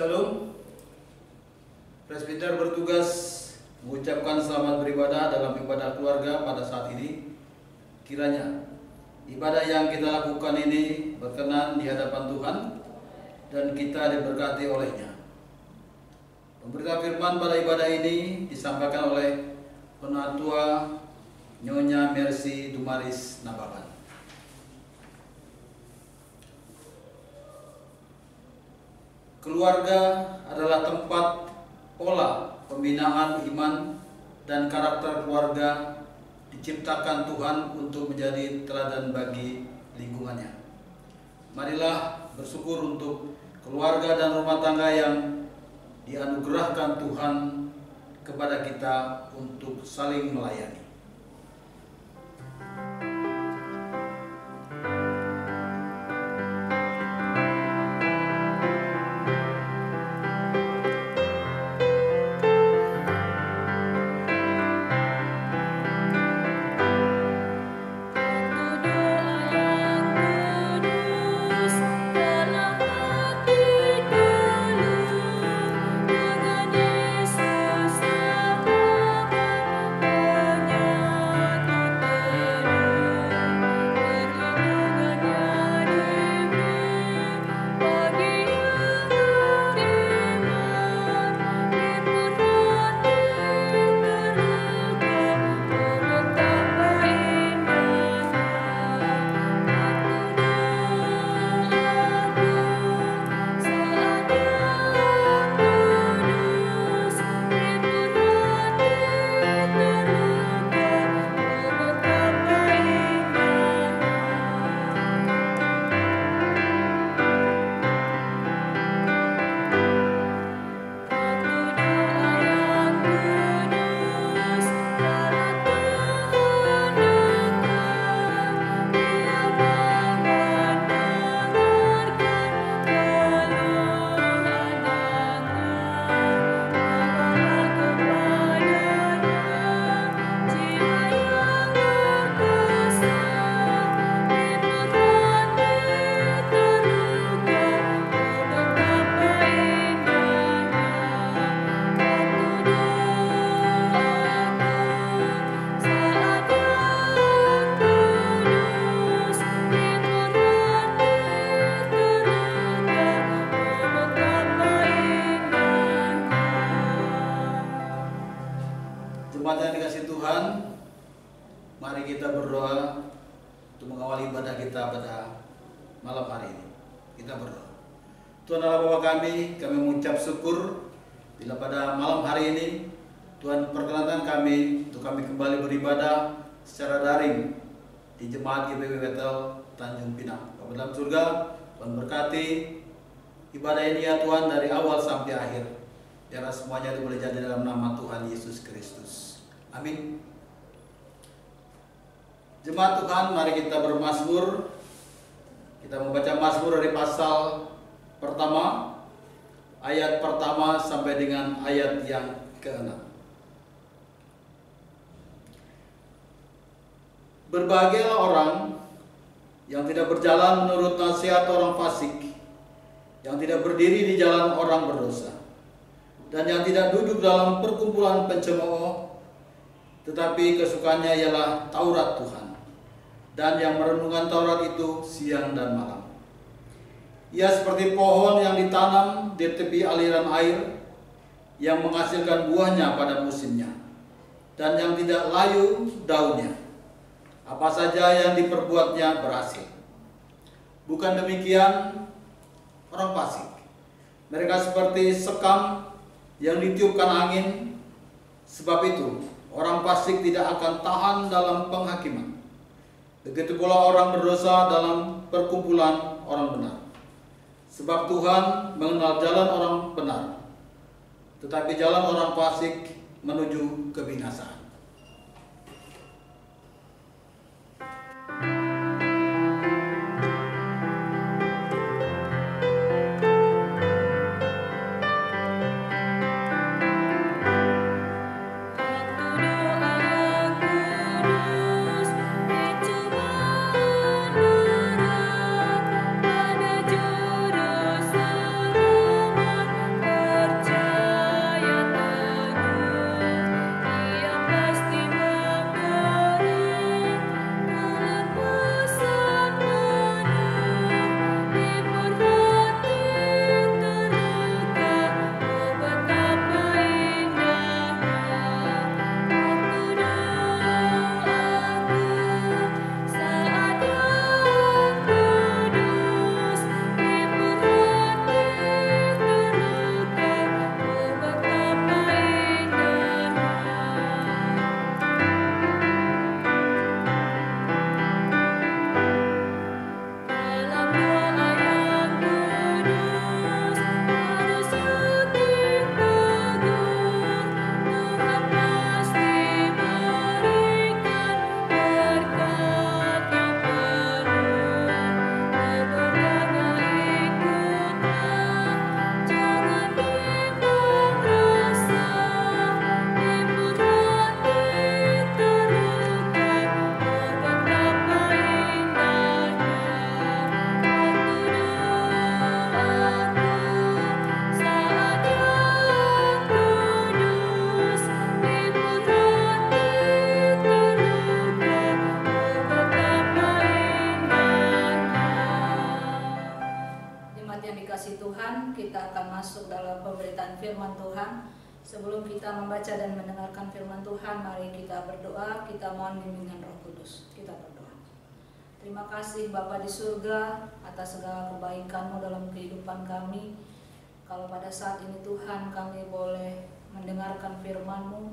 Shalom. Presbiter bertugas mengucapkan selamat beribadah dalam ibadah keluarga pada saat ini. Kiranya ibadah yang kita lakukan ini berkenan di hadapan Tuhan dan kita diberkati olehnya. Pemberitaan firman pada ibadah ini disampaikan oleh Penatua Nyonya Mercy Dumaris Nababan. Keluarga adalah tempat pola pembinaan iman dan karakter keluarga diciptakan Tuhan untuk menjadi teladan bagi lingkungannya. Marilah bersyukur untuk keluarga dan rumah tangga yang dianugerahkan Tuhan kepada kita untuk saling melayani. Jemaat yang dikasihi Tuhan, mari kita berdoa untuk mengawali ibadah kita pada malam hari ini. Kita berdoa. Tuhan Allah Bapa kami mengucap syukur bila pada malam hari ini Tuhan perkenankan kami untuk kami kembali beribadah secara daring di Jemaat GBW Bethel Tanjung Pinang. Bapa dalam surga, Tuhan berkati ibadah ini ya Tuhan dari awal sampai akhir. Biarlah semuanya itu boleh jadi dalam nama Tuhan Yesus Kristus. Amin. Jemaat Tuhan, mari kita bermazmur. Kita membaca mazmur dari pasal pertama, ayat pertama sampai dengan ayat yang ke-6. Berbahagialah orang yang tidak berjalan menurut nasihat orang fasik, yang tidak berdiri di jalan orang berdosa, dan yang tidak duduk dalam perkumpulan pencemooh, tetapi kesukaannya ialah Taurat Tuhan, dan yang merenungkan Taurat itu siang dan malam. Ia seperti pohon yang ditanam di tepi aliran air, yang menghasilkan buahnya pada musimnya, dan yang tidak layu daunnya. Apa saja yang diperbuatnya berhasil. Bukan demikian orang fasik. Mereka seperti sekam yang ditiupkan angin. Sebab itu orang fasik tidak akan tahan dalam penghakiman. Begitu pula orang berdosa dalam perkumpulan orang benar. Sebab Tuhan mengenal jalan orang benar, tetapi jalan orang fasik menuju kebinasaan. masuk dalam pemberitaan firman Tuhan. Sebelum kita membaca dan mendengarkan firman Tuhan, mari kita berdoa, kita mohon bimbingan Roh Kudus. Kita berdoa. Terima kasih Bapa di surga atas segala kebaikan-Mu dalam kehidupan kami. Kalau pada saat ini Tuhan kami boleh mendengarkan firman-Mu,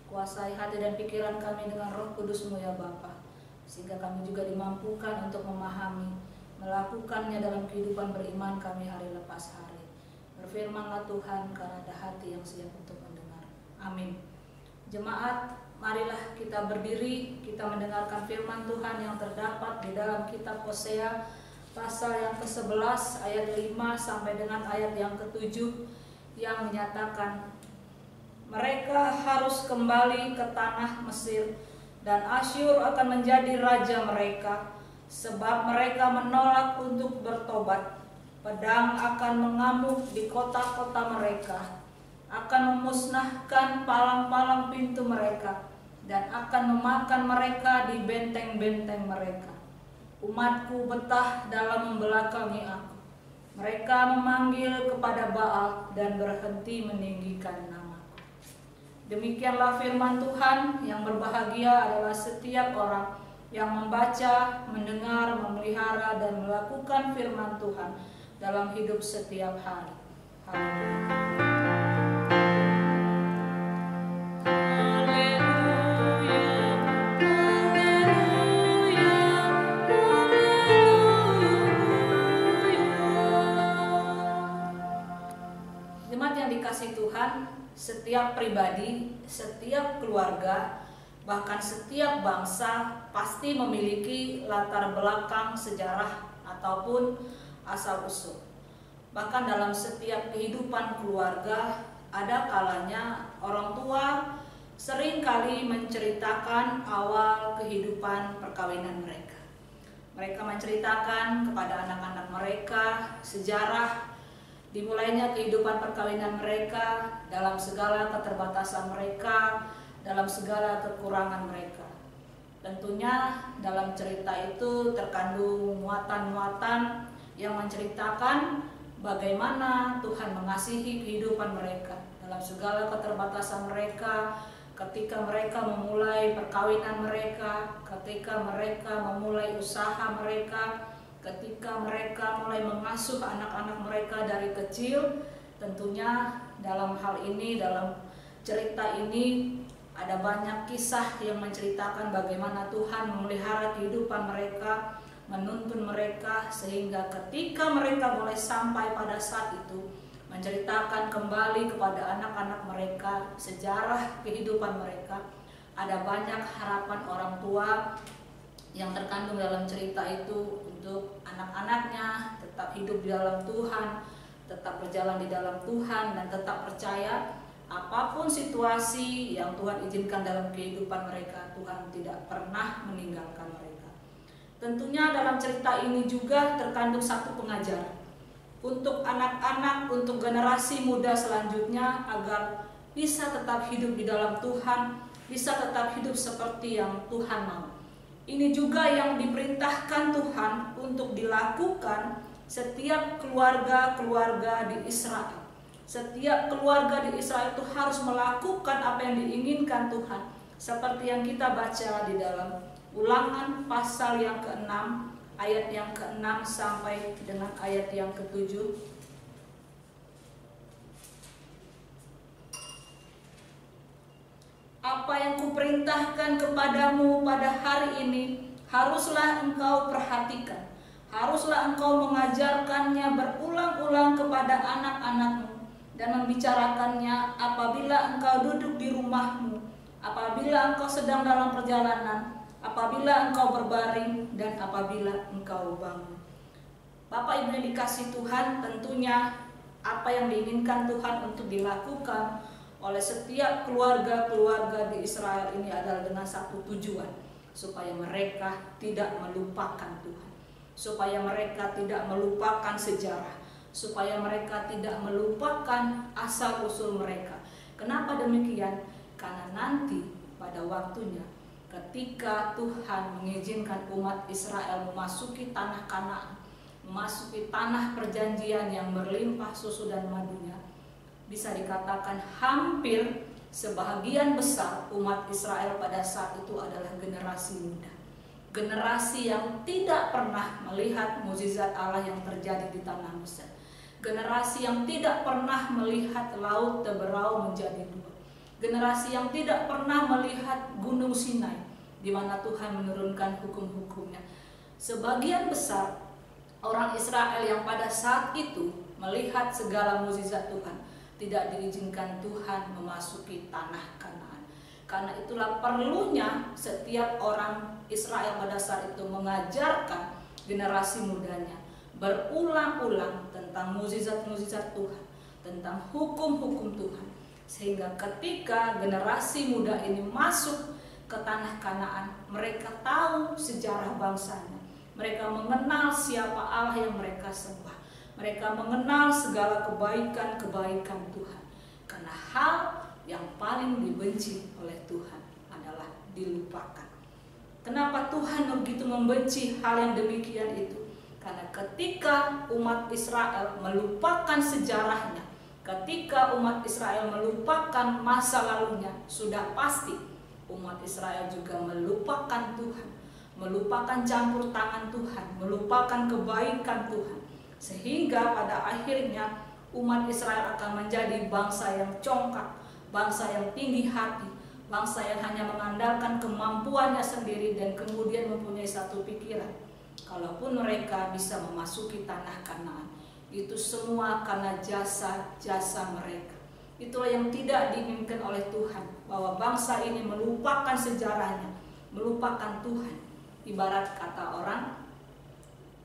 kuasai hati dan pikiran kami dengan Roh Kudus-Mu ya Bapa, sehingga kami juga dimampukan untuk memahami, melakukannya dalam kehidupan beriman kami hari lepas hari. Berfirmanlah Tuhan, karena ada hati yang siap untuk mendengar. Amin. Jemaat, marilah kita berdiri, kita mendengarkan firman Tuhan yang terdapat di dalam kitab Hosea pasal yang ke-11 ayat 5 sampai dengan ayat yang ke-7 yang menyatakan, mereka harus kembali ke tanah Mesir dan Asyur akan menjadi raja mereka, sebab mereka menolak untuk bertobat. Pedang akan mengamuk di kota-kota mereka, akan memusnahkan palang-palang pintu mereka, dan akan memakan mereka di benteng-benteng mereka. Umatku betah dalam membelakangi aku. Mereka memanggil kepada Baal dan berhenti meninggikan namaku. Demikianlah firman Tuhan. Yang berbahagia adalah setiap orang yang membaca, mendengar, memelihara, dan melakukan firman Tuhan dalam hidup setiap hari. Haleluya. Dikasih Tuhan, setiap pribadi, setiap keluarga, bahkan setiap bangsa pasti memiliki latar belakang sejarah ataupun asal-usul. Bahkan dalam setiap kehidupan keluarga, ada kalanya orang tua seringkali menceritakan awal kehidupan perkawinan mereka. Mereka menceritakan kepada anak-anak mereka sejarah dimulainya kehidupan perkawinan mereka, dalam segala keterbatasan mereka, dalam segala kekurangan mereka. Tentunya dalam cerita itu terkandung muatan-muatan yang menceritakan bagaimana Tuhan mengasihi kehidupan mereka dalam segala keterbatasan mereka, ketika mereka memulai perkawinan mereka, ketika mereka memulai usaha mereka, ketika mereka mulai mengasuh anak-anak mereka dari kecil. Tentunya dalam hal ini, dalam cerita ini ada banyak kisah yang menceritakan bagaimana Tuhan memelihara kehidupan mereka, menuntun mereka, sehingga ketika mereka mulai sampai pada saat itu menceritakan kembali kepada anak-anak mereka sejarah kehidupan mereka, ada banyak harapan orang tua yang terkandung dalam cerita itu untuk anak-anaknya tetap hidup di dalam Tuhan, tetap berjalan di dalam Tuhan, dan tetap percaya apapun situasi yang Tuhan izinkan dalam kehidupan mereka, Tuhan tidak pernah meninggalkan mereka. Tentunya dalam cerita ini juga terkandung satu pengajaran untuk anak-anak, untuk generasi muda selanjutnya, agar bisa tetap hidup di dalam Tuhan, bisa tetap hidup seperti yang Tuhan mau. Ini juga yang diperintahkan Tuhan untuk dilakukan setiap keluarga-keluarga di Israel. Setiap keluarga di Israel itu harus melakukan apa yang diinginkan Tuhan, seperti yang kita baca di dalam Ulangan pasal yang ke-6, ayat yang ke-6 sampai dengan ayat yang ke-7. Apa yang kuperintahkan kepadamu pada hari ini haruslah engkau perhatikan. Haruslah engkau mengajarkannya berulang-ulang kepada anak-anakmu dan membicarakannya apabila engkau duduk di rumahmu, apabila engkau sedang dalam perjalanan, apabila engkau berbaring, dan apabila engkau bangun. Bapak Ibu yang dikasih Tuhan, tentunya apa yang diinginkan Tuhan untuk dilakukan oleh setiap keluarga-keluarga di Israel ini adalah dengan satu tujuan, supaya mereka tidak melupakan Tuhan, supaya mereka tidak melupakan sejarah, supaya mereka tidak melupakan asal-usul mereka. Kenapa demikian? Karena nanti pada waktunya ketika Tuhan mengizinkan umat Israel memasuki tanah Kanaan, memasuki tanah perjanjian yang berlimpah susu dan madunya, bisa dikatakan hampir sebahagian besar umat Israel pada saat itu adalah generasi muda. Generasi yang tidak pernah melihat mukjizat Allah yang terjadi di tanah Mesir. Generasi yang tidak pernah melihat laut Teberau menjadi dua. Generasi yang tidak pernah melihat gunung Sinai di mana Tuhan menurunkan hukum-hukumnya. Sebagian besar orang Israel yang pada saat itu melihat segala mukjizat Tuhan tidak diizinkan Tuhan memasuki tanah Kanaan. Karena itulah perlunya setiap orang Israel pada saat itu mengajarkan generasi mudanya berulang-ulang tentang mukjizat-mukjizat Tuhan, tentang hukum-hukum Tuhan, sehingga ketika generasi muda ini masuk ke tanah Kanaan, mereka tahu sejarah bangsanya, mereka mengenal siapa Allah yang mereka sembah, mereka mengenal segala kebaikan-kebaikan Tuhan. Karena hal yang paling dibenci oleh Tuhan adalah dilupakan. Kenapa Tuhan begitu membenci hal yang demikian itu? Karena ketika umat Israel melupakan sejarahnya, ketika umat Israel melupakan masa lalunya, sudah pasti umat Israel juga melupakan Tuhan, melupakan campur tangan Tuhan, melupakan kebaikan Tuhan. Sehingga pada akhirnya umat Israel akan menjadi bangsa yang congkak, bangsa yang tinggi hati, bangsa yang hanya mengandalkan kemampuannya sendiri dan kemudian mempunyai satu pikiran. Kalaupun mereka bisa memasuki tanah Kanaan, itu semua karena jasa-jasa mereka. Itulah yang tidak diinginkan oleh Tuhan, bahwa bangsa ini melupakan sejarahnya, melupakan Tuhan. Ibarat kata orang,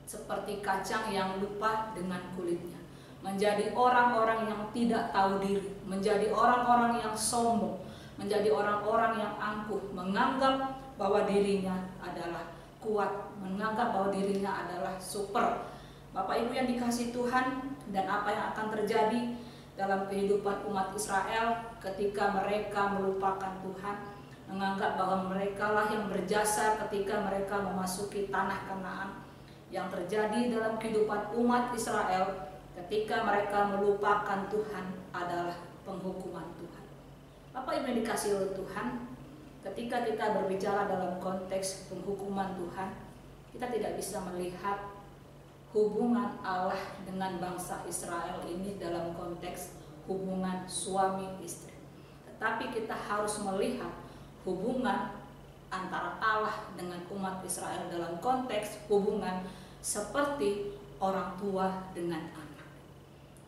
seperti kacang yang lupa dengan kulitnya, menjadi orang-orang yang tidak tahu diri, menjadi orang-orang yang sombong, menjadi orang-orang yang angkuh, menganggap bahwa dirinya adalah kuat, menganggap bahwa dirinya adalah super. Bapak Ibu yang dikasihi Tuhan, dan apa yang akan terjadi dalam kehidupan umat Israel ketika mereka melupakan Tuhan, menganggap bahwa mereka lah yang berjasa ketika mereka memasuki tanah Kanaan. Yang terjadi dalam kehidupan umat Israel ketika mereka melupakan Tuhan adalah penghukuman Tuhan. Bapak Ibu yang dikasihi oleh Tuhan, ketika kita berbicara dalam konteks penghukuman Tuhan, kita tidak bisa melihat hubungan Allah dengan bangsa Israel ini dalam konteks hubungan suami istri. Tetapi kita harus melihat hubungan antara Allah dengan umat Israel dalam konteks hubungan seperti orang tua dengan anak.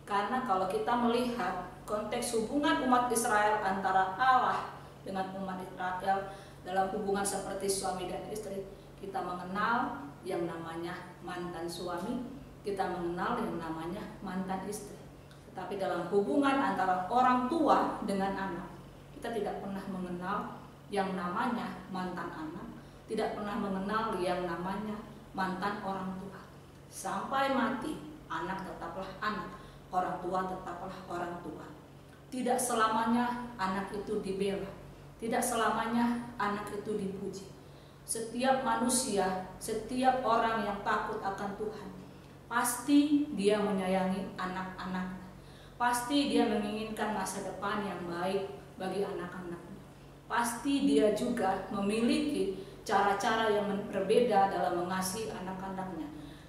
Karena kalau kita melihat konteks hubungan umat Israel antara Allah dengan umat Israel dalam hubungan seperti suami dan istri, kita mengenal yang namanya mantan suami, kita mengenal yang namanya mantan istri. Tetapi dalam hubungan antara orang tua dengan anak, kita tidak pernah mengenal yang namanya mantan anak, tidak pernah mengenal yang namanya mantan orang tua. Sampai mati, anak tetaplah anak, orang tua tetaplah orang tua. Tidak selamanya anak itu dibela, tidak selamanya anak itu dipuji. Setiap manusia, setiap orang yang takut akan Tuhan, pasti dia menyayangi anak-anaknya. Pasti dia menginginkan masa depan yang baik bagi anak-anaknya. Pasti dia juga memiliki cara-cara yang berbeda dalam mengasihi anak-anaknya.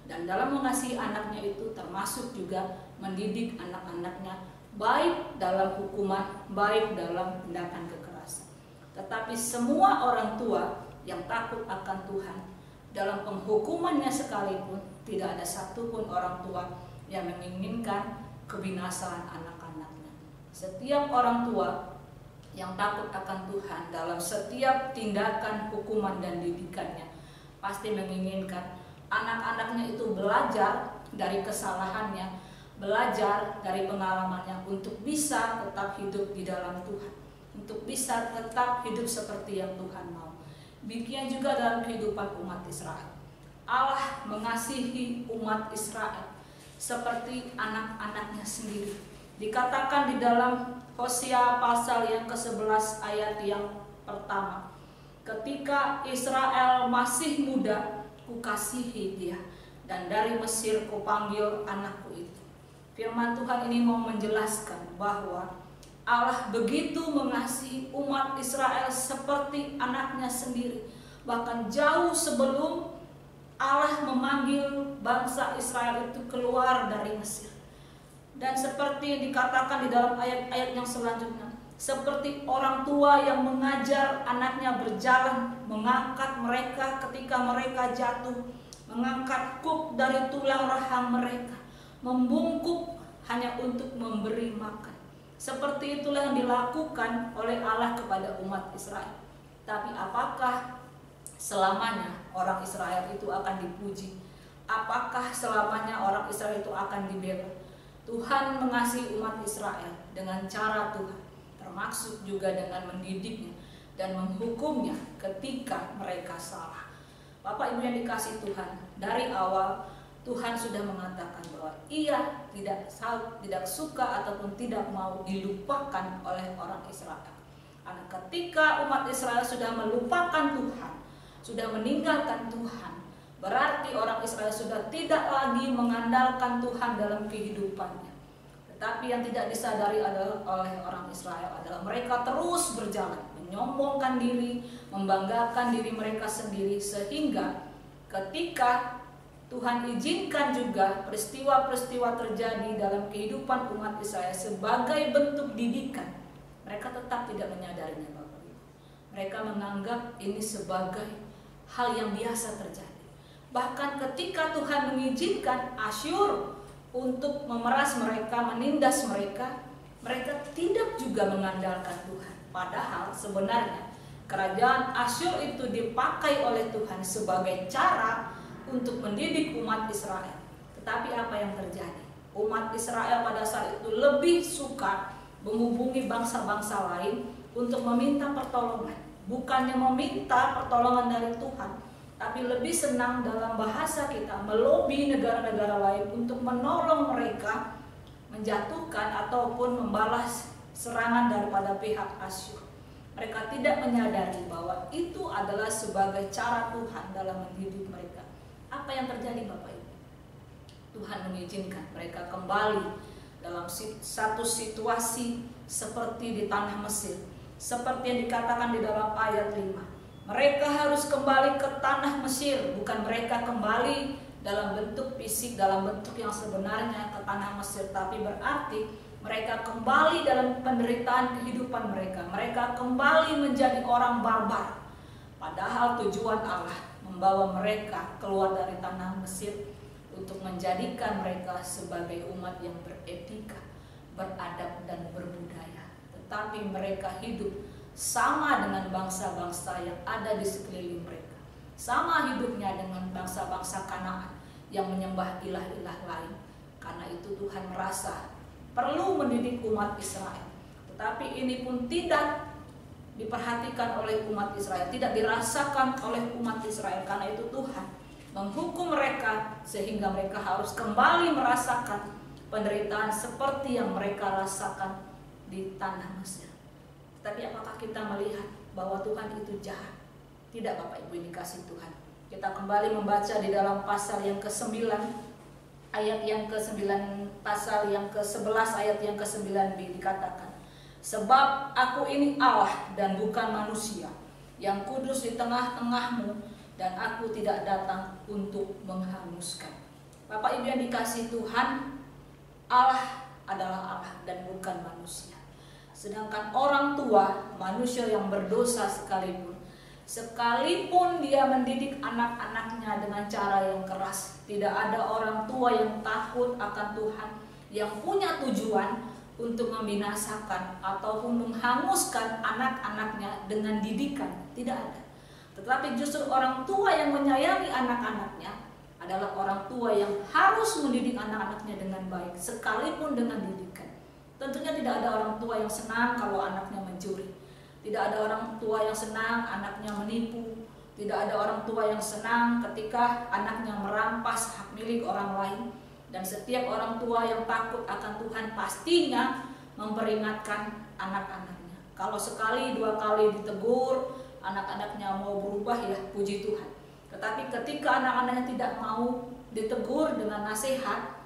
Dan dalam mengasihi anaknya itu termasuk juga mendidik anak-anaknya, baik dalam hukuman, baik dalam tindakan kekerasan. Tetapi semua orang tua yang takut akan Tuhan, dalam penghukumannya sekalipun, tidak ada satupun orang tua yang menginginkan kebinasaan anak-anaknya. Setiap orang tua yang takut akan Tuhan dalam setiap tindakan, hukuman, dan didikannya pasti menginginkan anak-anaknya itu belajar dari kesalahannya, belajar dari pengalamannya untuk bisa tetap hidup di dalam Tuhan, untuk bisa tetap hidup seperti yang Tuhan mau. Demikian juga dalam kehidupan umat Israel. Allah mengasihi umat Israel seperti anak-anaknya sendiri. Dikatakan di dalam Hosea pasal yang ke-11 ayat yang pertama, ketika Israel masih muda, kukasihi dia, dan dari Mesir kupanggil anakku itu. Firman Tuhan ini mau menjelaskan bahwa Allah begitu mengasihi umat Israel seperti anaknya sendiri. Bahkan jauh sebelum Allah memanggil bangsa Israel itu keluar dari Mesir. Dan seperti yang dikatakan di dalam ayat-ayat yang selanjutnya, seperti orang tua yang mengajar anaknya berjalan, mengangkat mereka ketika mereka jatuh, mengangkat kuk dari tulang rahang mereka, membungkuk hanya untuk memberi makan. Seperti itulah yang dilakukan oleh Allah kepada umat Israel. Tapi apakah selamanya orang Israel itu akan dipuji? Apakah selamanya orang Israel itu akan dibela? Tuhan mengasihi umat Israel dengan cara Tuhan, termasuk juga dengan mendidiknya dan menghukumnya ketika mereka salah. Bapak Ibu yang dikasihi Tuhan, dari awal Tuhan sudah mengatakan bahwa Ia tidak suka ataupun tidak mau dilupakan oleh orang Israel. Karena ketika umat Israel sudah melupakan Tuhan, sudah meninggalkan Tuhan, berarti orang Israel sudah tidak lagi mengandalkan Tuhan dalam kehidupannya. Tetapi yang tidak disadari oleh orang Israel adalah mereka terus berjalan, menyombongkan diri, membanggakan diri mereka sendiri, sehingga ketika Tuhan izinkan juga peristiwa-peristiwa terjadi dalam kehidupan umat Israel sebagai bentuk didikan, mereka tetap tidak menyadarinya, Bapak Ibu. Mereka menganggap ini sebagai hal yang biasa terjadi. Bahkan ketika Tuhan mengizinkan Asyur untuk memeras mereka, menindas mereka, mereka tidak juga mengandalkan Tuhan. Padahal sebenarnya kerajaan Asyur itu dipakai oleh Tuhan sebagai cara untuk mendidik umat Israel. Tetapi apa yang terjadi? Umat Israel pada saat itu lebih suka menghubungi bangsa-bangsa lain untuk meminta pertolongan. Bukannya meminta pertolongan dari Tuhan, tapi lebih senang dalam bahasa kita melobi negara-negara lain untuk menolong mereka menjatuhkan ataupun membalas serangan daripada pihak Asyur. Mereka tidak menyadari bahwa itu adalah sebagai cara Tuhan dalam mendidik mereka. Apa yang terjadi, Bapak Ibu? Tuhan mengizinkan mereka kembali dalam satu situasi seperti di tanah Mesir. Seperti yang dikatakan di dalam ayat 5. Mereka harus kembali ke tanah Mesir, bukan mereka kembali dalam bentuk fisik, dalam bentuk yang sebenarnya ke tanah Mesir, tapi berarti mereka kembali dalam penderitaan kehidupan mereka. Mereka kembali menjadi orang barbar. Padahal tujuan Allah membawa mereka keluar dari tanah Mesir untuk menjadikan mereka sebagai umat yang beretika, beradab dan berbudaya. Tetapi mereka hidup sama dengan bangsa-bangsa yang ada di sekeliling mereka. Sama hidupnya dengan bangsa-bangsa Kanaan yang menyembah ilah-ilah lain. Karena itu Tuhan merasa perlu mendidik umat Israel. Tetapi ini pun tidak diperhatikan oleh umat Israel, tidak dirasakan oleh umat Israel. Karena itu Tuhan menghukum mereka sehingga mereka harus kembali merasakan penderitaan seperti yang mereka rasakan di tanah Mesir. Tapi apakah kita melihat bahwa Tuhan itu jahat? Tidak, Bapak Ibu yang dikasihi Tuhan. Kita kembali membaca di dalam pasal yang ke-9, ayat yang ke-9, pasal yang ke-11 ayat yang ke-9b dikatakan, sebab aku ini Allah dan bukan manusia, yang kudus di tengah-tengahmu, dan aku tidak datang untuk menghanguskan. Bapak Ibu yang dikasihi Tuhan, Allah adalah Allah dan bukan manusia. Sedangkan orang tua, manusia yang berdosa sekalipun dia mendidik anak-anaknya dengan cara yang keras, tidak ada orang tua yang takut akan Tuhan, yang punya tujuan untuk membinasakan ataupun menghanguskan anak-anaknya dengan didikan. Tidak ada. Tetapi justru orang tua yang menyayangi anak-anaknya adalah orang tua yang harus mendidik anak-anaknya dengan baik, sekalipun dengan didikan. Tentunya tidak ada orang tua yang senang kalau anaknya mencuri. Tidak ada orang tua yang senang anaknya menipu. Tidak ada orang tua yang senang ketika anaknya merampas hak milik orang lain. Dan setiap orang tua yang takut akan Tuhan pastinya memperingatkan anak-anaknya. Kalau sekali, dua kali ditegur, anak-anaknya mau berubah, ya puji Tuhan. Tetapi ketika anak-anaknya tidak mau ditegur dengan nasihat,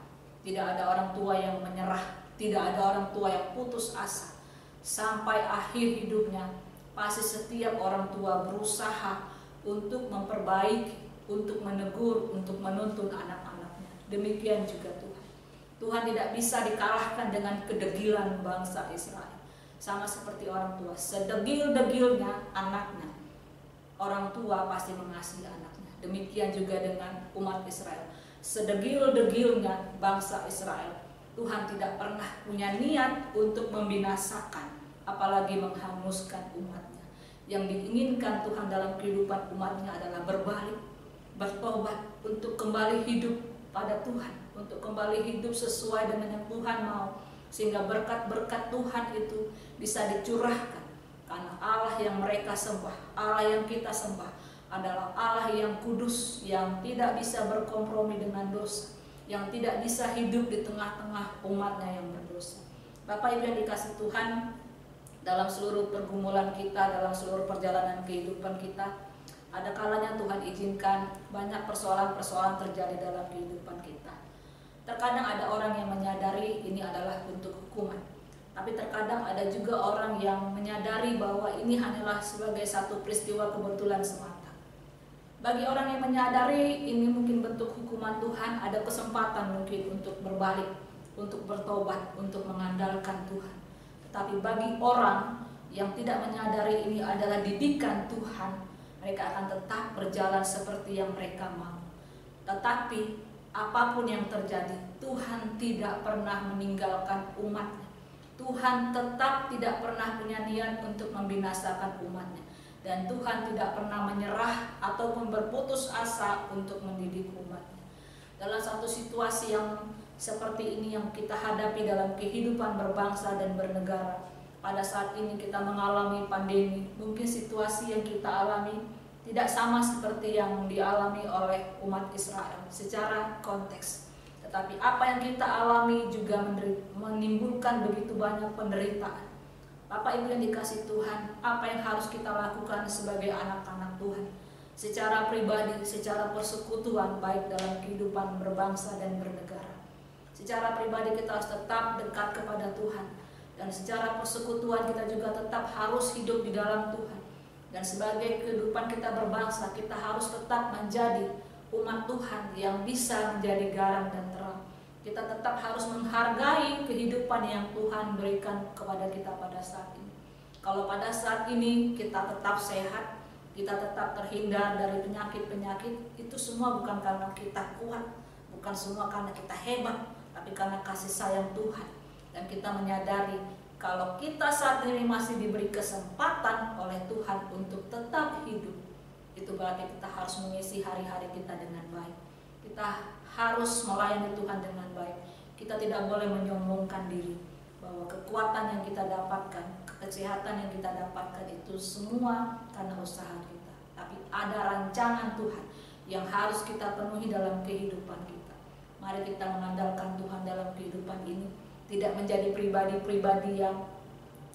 tidak ada orang tua yang menyerah, tidak ada orang tua yang putus asa. Sampai akhir hidupnya, pasti setiap orang tua berusaha untuk memperbaiki, untuk menegur, untuk menuntun anak-anaknya. Demikian juga Tuhan. Tuhan tidak bisa dikalahkan dengan kedegilan bangsa Israel. Sama seperti orang tua, sedegil-degilnya anaknya, orang tua pasti mengasihi anaknya. Demikian juga dengan umat Israel. Sedegil-degilnya bangsa Israel, Tuhan tidak pernah punya niat untuk membinasakan, apalagi menghanguskan umatnya. Yang diinginkan Tuhan dalam kehidupan umatnya adalah berbalik, bertobat, untuk kembali hidup pada Tuhan, untuk kembali hidup sesuai dengan yang Tuhan mau, sehingga berkat-berkat Tuhan itu bisa dicurahkan. Karena Allah yang mereka sembah, Allah yang kita sembah adalah Allah yang kudus, yang tidak bisa berkompromi dengan dosa, yang tidak bisa hidup di tengah-tengah umatnya yang berdosa. Bapak Ibu yang dikasih Tuhan, dalam seluruh pergumulan kita, dalam seluruh perjalanan kehidupan kita, ada kalanya Tuhan izinkan banyak persoalan-persoalan terjadi dalam kehidupan kita. Terkadang ada orang yang menyadari ini adalah bentuk hukuman, tapi terkadang ada juga orang yang menyadari bahwa ini hanyalah sebagai satu peristiwa kebetulan semata. Bagi orang yang menyadari ini mungkin bentuk hukuman Tuhan, ada kesempatan mungkin untuk berbalik, untuk bertobat, untuk mengandalkan Tuhan. Tetapi bagi orang yang tidak menyadari ini adalah didikan Tuhan, mereka akan tetap berjalan seperti yang mereka mau. Tetapi apapun yang terjadi, Tuhan tidak pernah meninggalkan umatnya. Tuhan tetap tidak pernah punya niat untuk membinasakan umatnya. Dan Tuhan tidak pernah menyerah ataupun berputus asa untuk mendidik umatnya. Dalam satu situasi yang seperti ini yang kita hadapi dalam kehidupan berbangsa dan bernegara, pada saat ini kita mengalami pandemi, mungkin situasi yang kita alami tidak sama seperti yang dialami oleh umat Israel secara konteks. Tetapi apa yang kita alami juga menimbulkan begitu banyak penderitaan. Bapak Ibu yang dikasih Tuhan, apa yang harus kita lakukan sebagai anak-anak Tuhan? Secara pribadi, secara persekutuan, baik dalam kehidupan berbangsa dan bernegara. Secara pribadi kita harus tetap dekat kepada Tuhan. Dan secara persekutuan kita juga tetap harus hidup di dalam Tuhan. Dan sebagai kehidupan kita berbangsa, kita harus tetap menjadi umat Tuhan yang bisa menjadi garam dan terang. Kita tetap harus menghargai kehidupan yang Tuhan berikan kepada kita pada saat ini. Kalau pada saat ini kita tetap sehat, kita tetap terhindar dari penyakit-penyakit, itu semua bukan karena kita kuat, bukan semua karena kita hebat, tapi karena kasih sayang Tuhan. Dan kita menyadari kalau kita saat ini masih diberi kesempatan oleh Tuhan untuk tetap hidup, itu berarti kita harus mengisi hari-hari kita dengan baik. Kita harus melayani Tuhan dengan baik. Kita tidak boleh menyombongkan diri bahwa kekuatan yang kita dapatkan, kesehatan yang kita dapatkan itu semua karena usaha kita. Tapi ada rancangan Tuhan yang harus kita penuhi dalam kehidupan kita. Mari kita mengandalkan Tuhan dalam kehidupan ini. Tidak menjadi pribadi-pribadi yang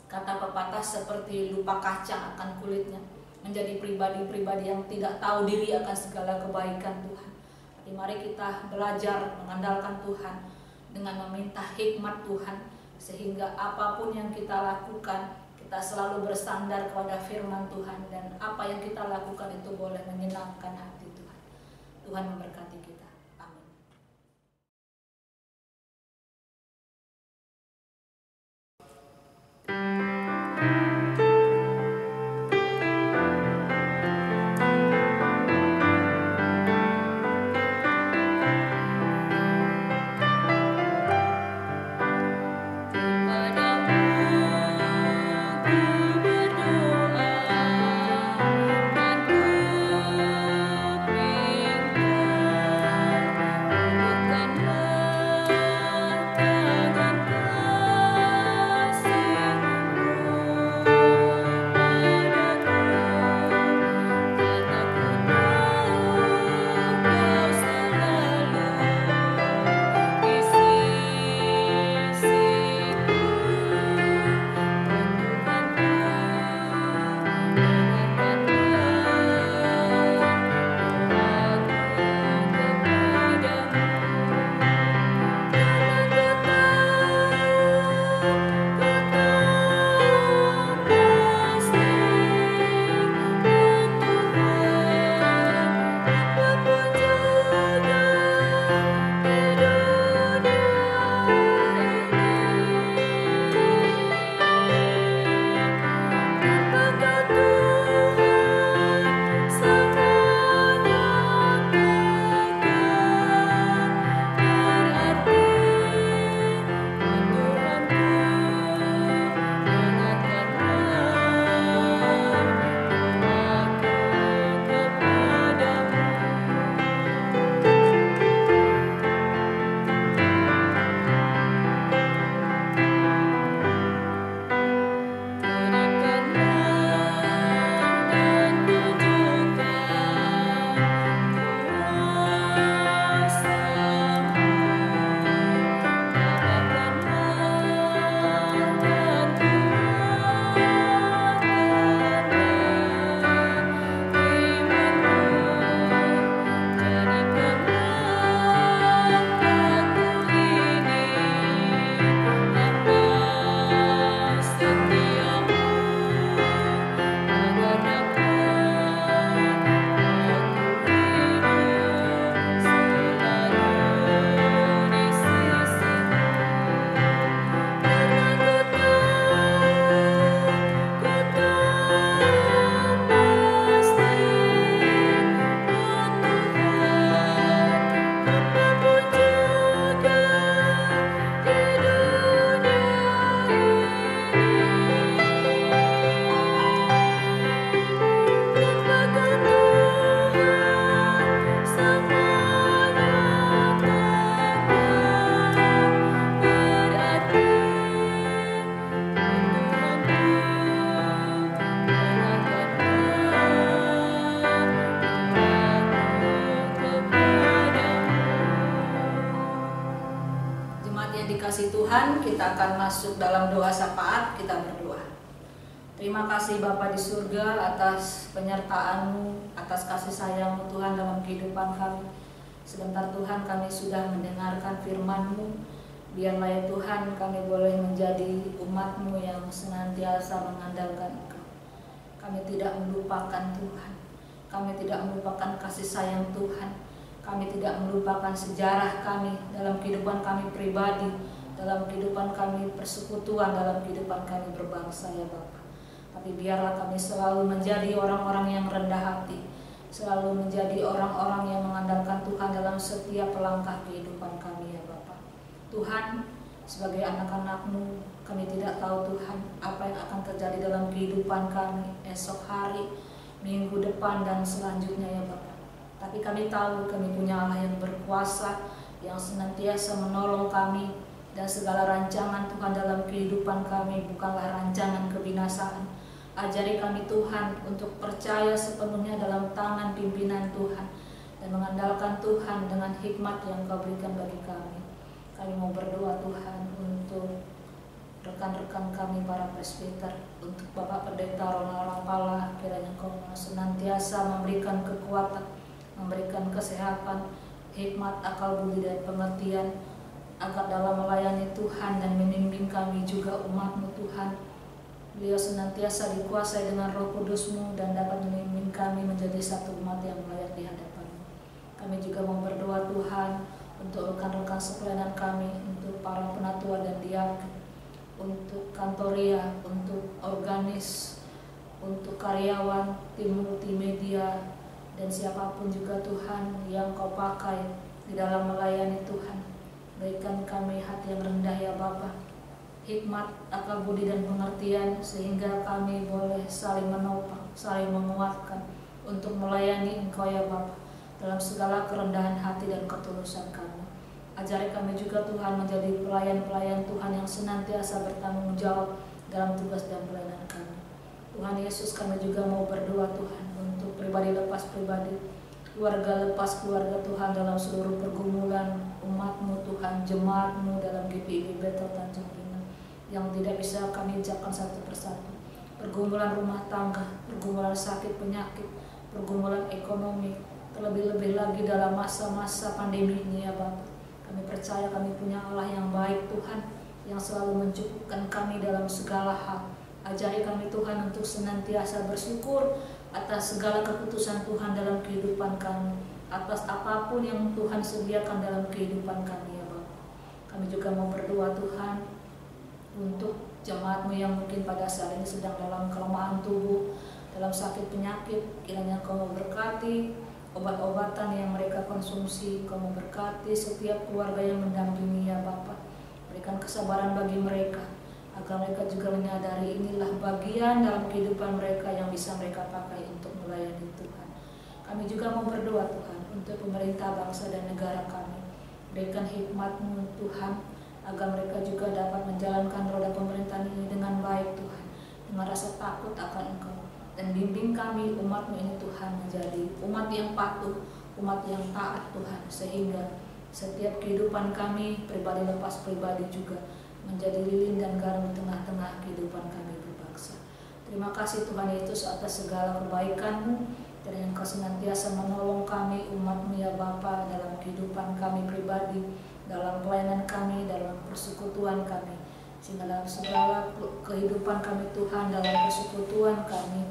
kata pepatah seperti lupa kaca akan kulitnya. Menjadi pribadi-pribadi yang tidak tahu diri akan segala kebaikan Tuhan. Tapi mari kita belajar mengandalkan Tuhan dengan meminta hikmat Tuhan, sehingga apapun yang kita lakukan, kita selalu bersandar kepada firman Tuhan, dan apa yang kita lakukan itu boleh menyenangkan hati Tuhan. Tuhan memberkati kita. Amin. Tuhan, kita akan masuk dalam doa syafaat. Kita berdoa. Terima kasih Bapa di surga atas penyertaan-Mu, atas kasih sayang-Mu Tuhan dalam kehidupan kami. Sebentar Tuhan kami sudah mendengarkan firman-Mu. Biarlah ya Tuhan kami boleh menjadi umat-Mu yang senantiasa mengandalkan Engkau. Kami tidak melupakan Tuhan. Kami tidak melupakan kasih sayang Tuhan. Kami tidak melupakan sejarah kami dalam kehidupan kami pribadi, dalam kehidupan kami persekutuan, dalam kehidupan kami berbangsa ya Bapa. Tapi biarlah kami selalu menjadi orang-orang yang rendah hati, selalu menjadi orang-orang yang mengandalkan Tuhan dalam setiap langkah kehidupan kami ya Bapa. Tuhan, sebagai anak-anak-Mu, kami tidak tahu Tuhan apa yang akan terjadi dalam kehidupan kami esok hari, minggu depan dan selanjutnya ya Bapa. Tapi kami tahu kami punya Allah yang berkuasa, yang senantiasa menolong kami, dan segala rancangan Tuhan dalam kehidupan kami bukanlah rancangan kebinasaan. Ajari kami Tuhan untuk percaya sepenuhnya dalam tangan pimpinan Tuhan dan mengandalkan Tuhan dengan hikmat yang Kau berikan bagi kami. Kami mau berdoa Tuhan untuk rekan-rekan kami para presbiter, untuk Bapak Pendeta Ronald Rampala, kiranya Kau senantiasa memberikan kekuatan, memberikan kesehatan, hikmat, akal budi dan pengertian agar dalam melayani Tuhan dan membimbing kami juga umat-Mu Tuhan. Beliau senantiasa dikuasai dengan Roh Kudus-Mu dan dapat membimbing kami menjadi satu umat yang layak di hadapan-Mu. Kami juga mau berdoa Tuhan untuk rekan-rekan sepelayanan kami, untuk para penatua dan diaken, untuk kantoria, untuk organis, untuk karyawan, tim multimedia, dan siapapun juga Tuhan yang Kau pakai di dalam melayani Tuhan. Berikan kami hati yang rendah ya Bapa, hikmat, akal budi dan pengertian, sehingga kami boleh saling menopang, saling menguatkan untuk melayani Engkau ya Bapa dalam segala kerendahan hati dan ketulusan kami. Ajari kami juga Tuhan menjadi pelayan-pelayan Tuhan yang senantiasa bertanggung jawab dalam tugas dan pelayanan kami. Tuhan Yesus, kami juga mau berdoa Tuhan untuk pribadi lepas pribadi, keluarga lepas keluarga Tuhan dalam seluruh pergumulan umat-Mu Tuhan, jemaat-Mu dalam GPIB Bethel Tanjung Pinang yang tidak bisa kami ucapkan satu persatu. Pergumulan rumah tangga, pergumulan sakit penyakit, pergumulan ekonomi, terlebih-lebih lagi dalam masa-masa pandemi ini ya Bapak. Kami percaya kami punya Allah yang baik Tuhan, yang selalu mencukupkan kami dalam segala hal. Ajari kami Tuhan untuk senantiasa bersyukur atas segala keputusan Tuhan dalam kehidupan kami, atas apapun yang Tuhan sediakan dalam kehidupan kami ya Bapak. Kami juga mau berdoa Tuhan untuk jemaat-Mu yang mungkin pada saat ini sedang dalam kelemahan tubuh, dalam sakit penyakit. Kiranya Kau memberkati obat-obatan yang mereka konsumsi, Kau memberkati setiap keluarga yang mendampingi ya Bapak. Berikan kesabaran bagi mereka, agar mereka juga menyadari inilah bagian dalam kehidupan mereka yang bisa mereka pakai untuk melayani Tuhan. Kami juga mau berdoa Tuhan untuk pemerintah bangsa dan negara kami. Berikan hikmat-Mu Tuhan, agar mereka juga dapat menjalankan roda pemerintahan ini dengan baik Tuhan, dengan rasa takut akan Engkau. Dan bimbing kami umat-Mu ini Tuhan menjadi umat yang patuh, umat yang taat Tuhan, sehingga setiap kehidupan kami, pribadi lepas pribadi juga, menjadi lilin dan garam di tengah-tengah kehidupan kami berbangsa. Terima kasih Tuhan Yesus atas segala kebaikan-Mu, dan yang Kau senantiasa menolong kami umat-Mu ya Bapa dalam kehidupan kami pribadi, dalam pelayanan kami, dalam persekutuan kami, sehingga dalam segala kehidupan kami Tuhan, dalam persekutuan kami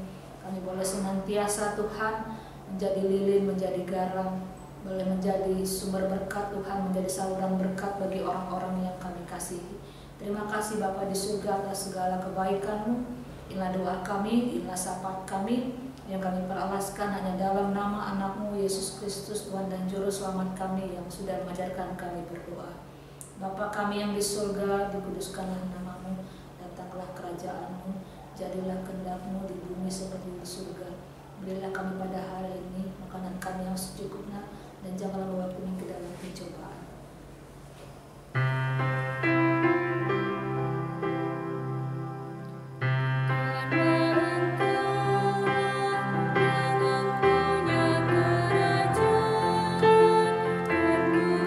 boleh senantiasa Tuhan menjadi lilin, menjadi garam, boleh menjadi sumber berkat Tuhan, menjadi saluran berkat bagi orang-orang yang kami kasihi. Terima kasih Bapa di surga atas segala kebaikan-Mu. Inilah doa kami, inilah syafaat kami yang kami peralaskan hanya dalam nama anak-Mu Yesus Kristus, Tuhan dan Juru Selamat kami yang sudah mengajarkan kami berdoa. Bapa kami yang di surga, dikuduskanlah nama-Mu, datanglah kerajaan-Mu, jadilah kehendak-Mu di bumi seperti di surga. Berilah kami pada hari ini makanan kami yang secukupnya, dan janganlah membawa kami ke dalam pencobaan.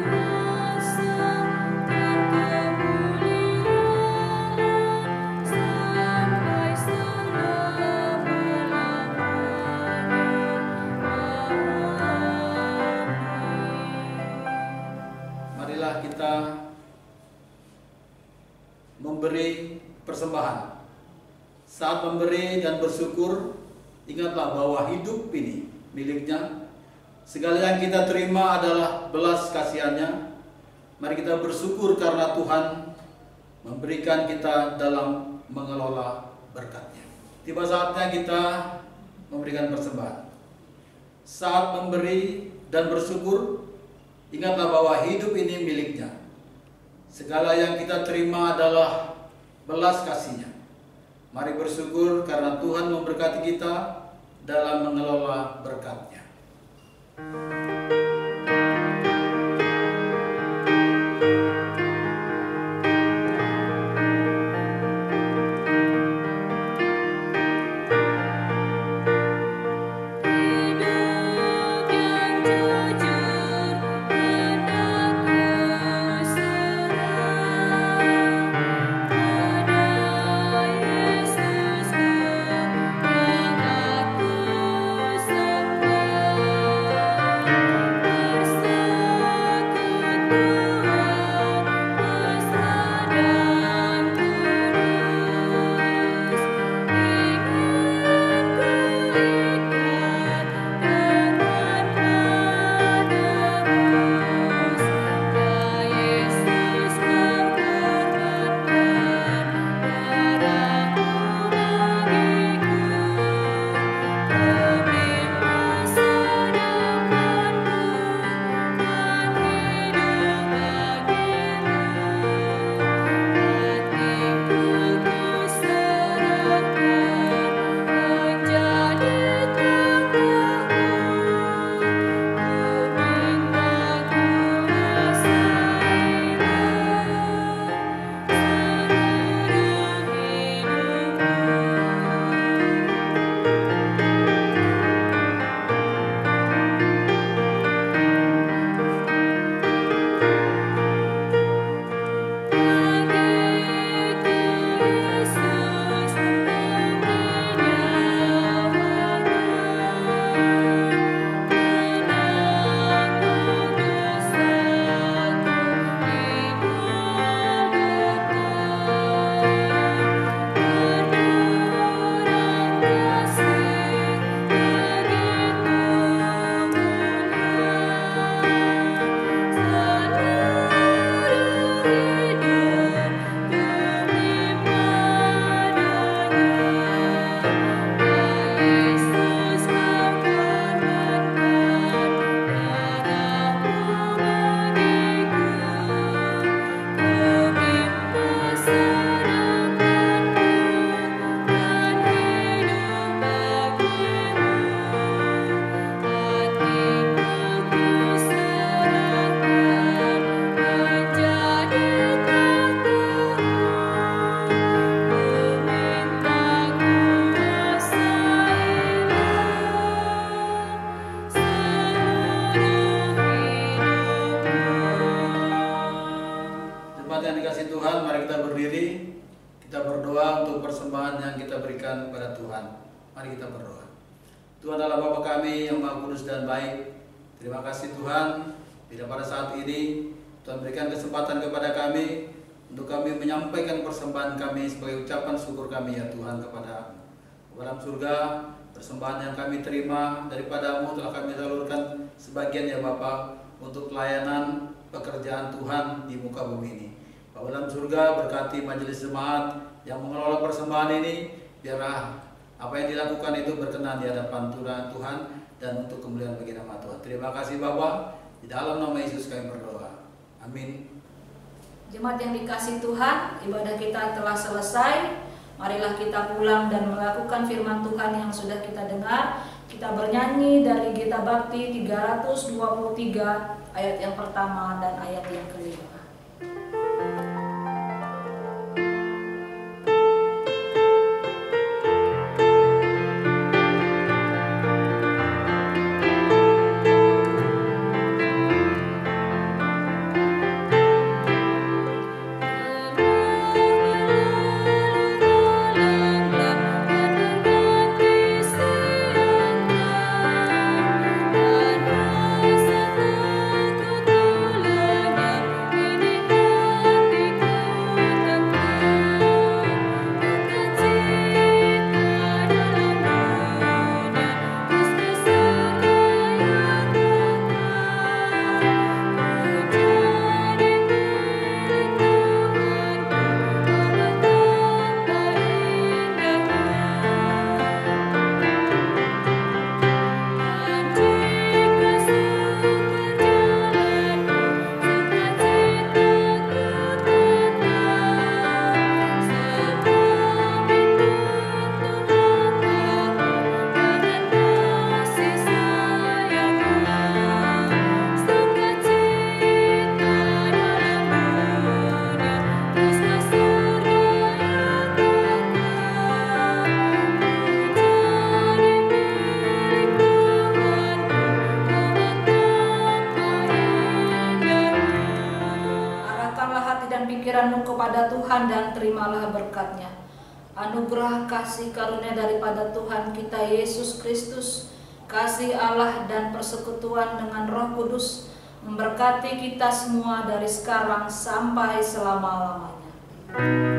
Terkuasa, terkemuliaan. Saat memberi dan bersyukur, ingatlah bahwa hidup ini miliknya. Segala yang kita terima adalah belas kasihannya. Mari kita bersyukur karena Tuhan memberikan kita dalam mengelola berkat-Nya. Tiba saatnya kita memberikan persembahan. Saat memberi dan bersyukur, ingatlah bahwa hidup ini miliknya. Segala yang kita terima adalah belas kasih-Nya. Mari bersyukur karena Tuhan memberkati kita dalam mengelola berkat-Nya. Mari kita berdoa. Tuhan adalah Bapa kami yang Maha Kudus dan baik. Terima kasih Tuhan, bila pada saat ini Tuhan berikan kesempatan kepada kami untuk kami menyampaikan persembahan kami sebagai ucapan syukur kami ya Tuhan kepada dalam surga. Persembahan yang kami terima daripada-Mu telah kami salurkan sebagian ya Bapa untuk pelayanan pekerjaan Tuhan di muka bumi ini. Bapa dalam surga, berkati majelis jemaat yang mengelola persembahan ini, biarlah apa yang dilakukan itu berkenan di hadapan Tuhan dan untuk kemuliaan bagi nama Tuhan. Terima kasih Bapa, di dalam nama Yesus kami berdoa. Amin. Jemaat yang dikasih Tuhan, ibadah kita telah selesai. Marilah kita pulang dan melakukan firman Tuhan yang sudah kita dengar. Kita bernyanyi dari Gita Bakti 323 ayat yang pertama dan ayat yang kelima. Hidup terimalah berkat-Nya. Anugerah kasih karunia daripada Tuhan kita Yesus Kristus, kasih Allah dan persekutuan dengan Roh Kudus memberkati kita semua dari sekarang sampai selama-lamanya.